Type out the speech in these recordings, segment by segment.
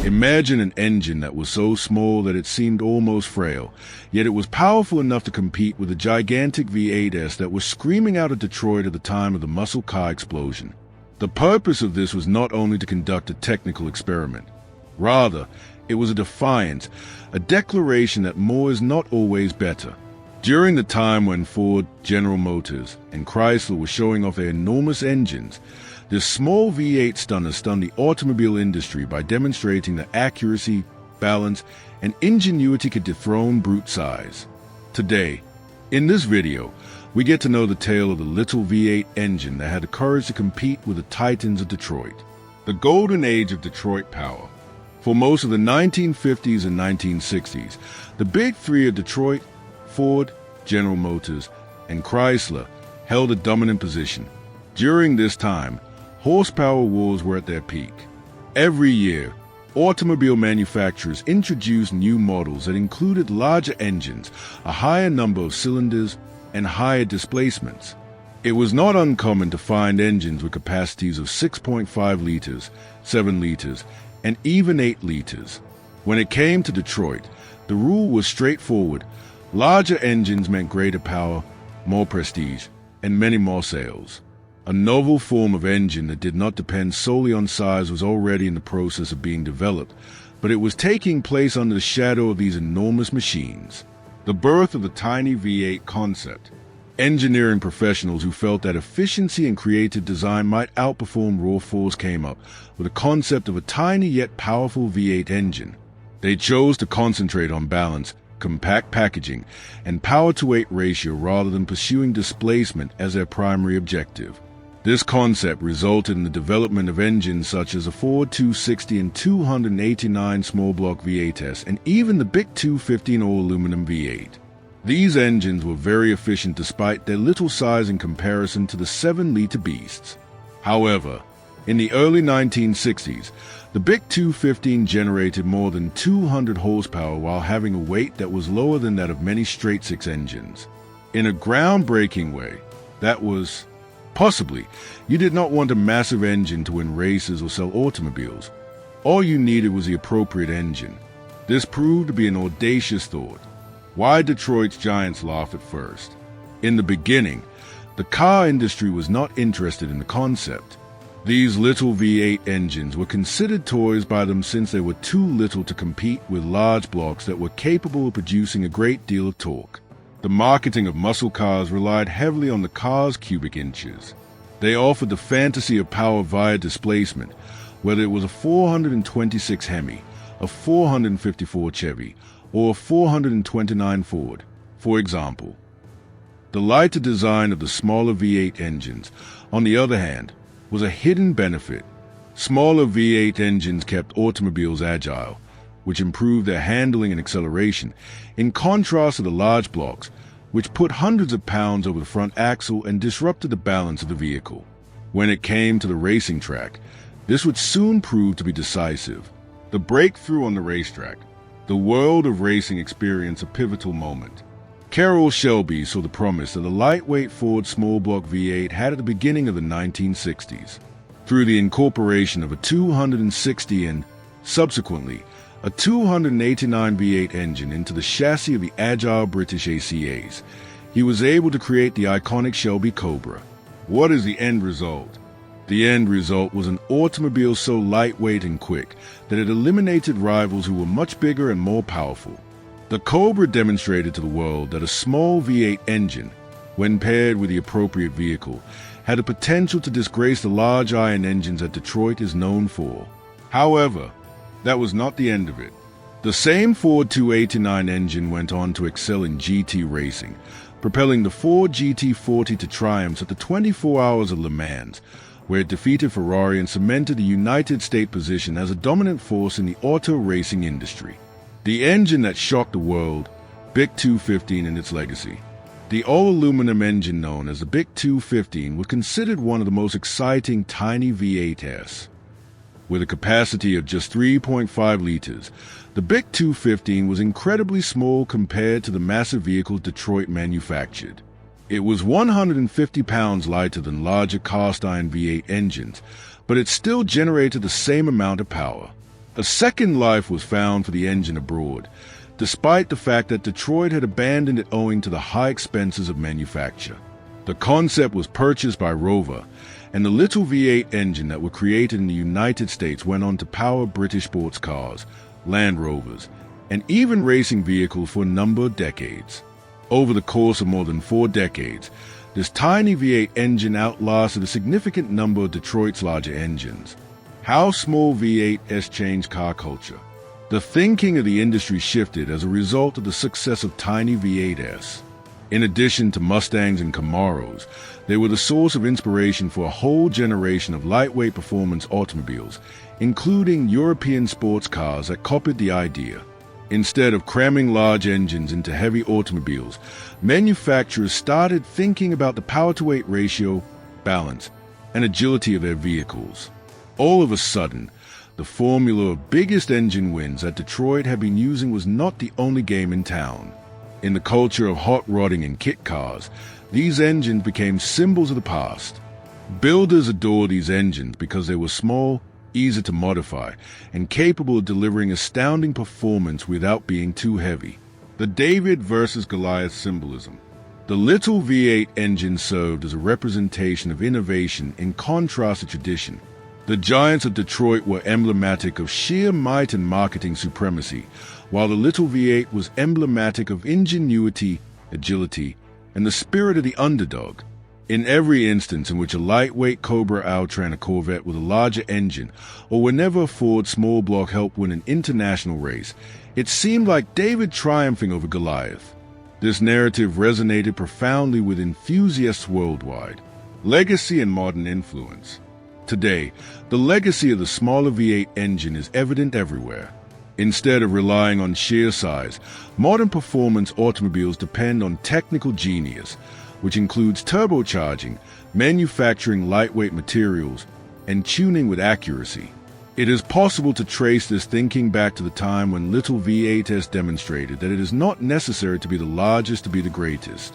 Imagine an engine that was so small that it seemed almost frail, yet it was powerful enough to compete with the gigantic V8s that were screaming out of Detroit at the time of the muscle car explosion. The purpose of this was not only to conduct a technical experiment. Rather, it was a defiance, a declaration that more is not always better. During the time when Ford, General Motors, and Chrysler were showing off their enormous engines, this small V8 stunner stunned the automobile industry by demonstrating that accuracy, balance, and ingenuity could dethrone brute size. Today, in this video, we get to know the tale of the little V8 engine that had the courage to compete with the titans of Detroit. The golden age of Detroit power. For most of the 1950s and 1960s, the big three of Detroit, Ford, General Motors, and Chrysler held a dominant position. During this time, horsepower wars were at their peak. Every year, automobile manufacturers introduced new models that included larger engines, a higher number of cylinders, and higher displacements. It was not uncommon to find engines with capacities of 6.5 liters, 7 liters, and even 8 liters. When it came to Detroit, the rule was straightforward. Larger engines meant greater power, more prestige, and many more sales. A novel form of engine that did not depend solely on size was already in the process of being developed, but it was taking place under the shadow of these enormous machines. The birth of the tiny V8 concept. Engineering professionals who felt that efficiency and creative design might outperform raw force came up with the concept of a tiny yet powerful V8 engine. They chose to concentrate on balance, compact packaging, and power-to-weight ratio rather than pursuing displacement as their primary objective. This concept resulted in the development of engines such as the Ford 260 and 289 small block V8s and even the Buick 215 all-aluminum V8. These engines were very efficient despite their little size in comparison to the 7-liter beasts. However, in the early 1960s, the Buick 215 generated more than 200 horsepower while having a weight that was lower than that of many straight-six engines. In a groundbreaking way, that was, possibly, you did not want a massive engine to win races or sell automobiles. All you needed was the appropriate engine. This proved to be an audacious thought. Why Detroit's giants laugh at first? In the beginning, the car industry was not interested in the concept. These little V8 engines were considered toys by them since they were too little to compete with large blocks that were capable of producing a great deal of torque. The marketing of muscle cars relied heavily on the car's cubic inches. They offered the fantasy of power via displacement, whether it was a 426 Hemi, a 454 Chevy, or a 429 Ford, for example. The lighter design of the smaller V8 engines, on the other hand, was a hidden benefit. Smaller V8 engines kept automobiles agile, which improved their handling and acceleration, in contrast to the large blocks, which put hundreds of pounds over the front axle and disrupted the balance of the vehicle. When it came to the racing track, this would soon prove to be decisive. The breakthrough on the racetrack. The world of racing experienced a pivotal moment. Carroll Shelby saw the promise that the lightweight Ford small block V8 had at the beginning of the 1960s. Through the incorporation of a 260 and, subsequently, a 289 V8 engine into the chassis of the agile British ACAs, he was able to create the iconic Shelby Cobra. What is the end result? The end result was an automobile so lightweight and quick that it eliminated rivals who were much bigger and more powerful. The Cobra demonstrated to the world that a small V8 engine, when paired with the appropriate vehicle, had the potential to disgrace the large iron engines that Detroit is known for. However, that was not the end of it. The same Ford 289 engine went on to excel in GT racing, propelling the Ford GT40 to triumphs at the 24 Hours of Le Mans, where it defeated Ferrari and cemented the United States position as a dominant force in the auto racing industry. The engine that shocked the world, Buick 215 and its legacy. The all-aluminum engine known as the Buick 215 was considered one of the most exciting tiny V8s. With a capacity of just 3.5 liters, the Buick 215 was incredibly small compared to the massive vehicles Detroit manufactured. It was 150 pounds lighter than larger cast-iron V8 engines, but it still generated the same amount of power. A second life was found for the engine abroad, despite the fact that Detroit had abandoned it owing to the high expenses of manufacture. The concept was purchased by Rover, and the little V8 engine that were created in the United States went on to power British sports cars, Land Rovers, and even racing vehicles for a number of decades. Over the course of more than 4 decades, this tiny V8 engine outlasted a significant number of Detroit's larger engines. How small V8s changed car culture. The thinking of the industry shifted as a result of the success of tiny V8s. In addition to Mustangs and Camaros, they were the source of inspiration for a whole generation of lightweight performance automobiles, including European sports cars that copied the idea. Instead of cramming large engines into heavy automobiles, manufacturers started thinking about the power-to-weight ratio, balance, and agility of their vehicles. All of a sudden, the formula of biggest engine wins that Detroit had been using was not the only game in town. In the culture of hot rodding and kit cars, these engines became symbols of the past. Builders adored these engines because they were small, easy to modify, and capable of delivering astounding performance without being too heavy. The David versus Goliath symbolism. The little V8 engine served as a representation of innovation in contrast to tradition. The giants of Detroit were emblematic of sheer might and marketing supremacy, while the little V8 was emblematic of ingenuity, agility, and the spirit of the underdog. In every instance in which a lightweight Cobra outran a Corvette with a larger engine, or whenever a Ford small block helped win an international race, it seemed like David triumphing over Goliath. This narrative resonated profoundly with enthusiasts worldwide. Legacy and modern influence. Today, the legacy of the smaller V8 engine is evident everywhere. Instead of relying on sheer size, modern performance automobiles depend on technical genius, which includes turbocharging, manufacturing lightweight materials, and tuning with accuracy. It is possible to trace this thinking back to the time when little V8s demonstrated that it is not necessary to be the largest to be the greatest.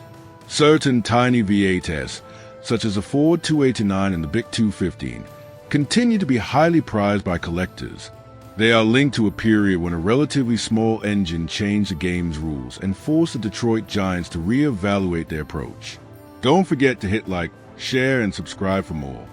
Certain tiny V8s, such as the Ford 289 and the Buick 215, continue to be highly prized by collectors. They are linked to a period when a relatively small engine changed the game's rules and forced the Detroit Giants to reevaluate their approach. Don't forget to hit like, share, and subscribe for more.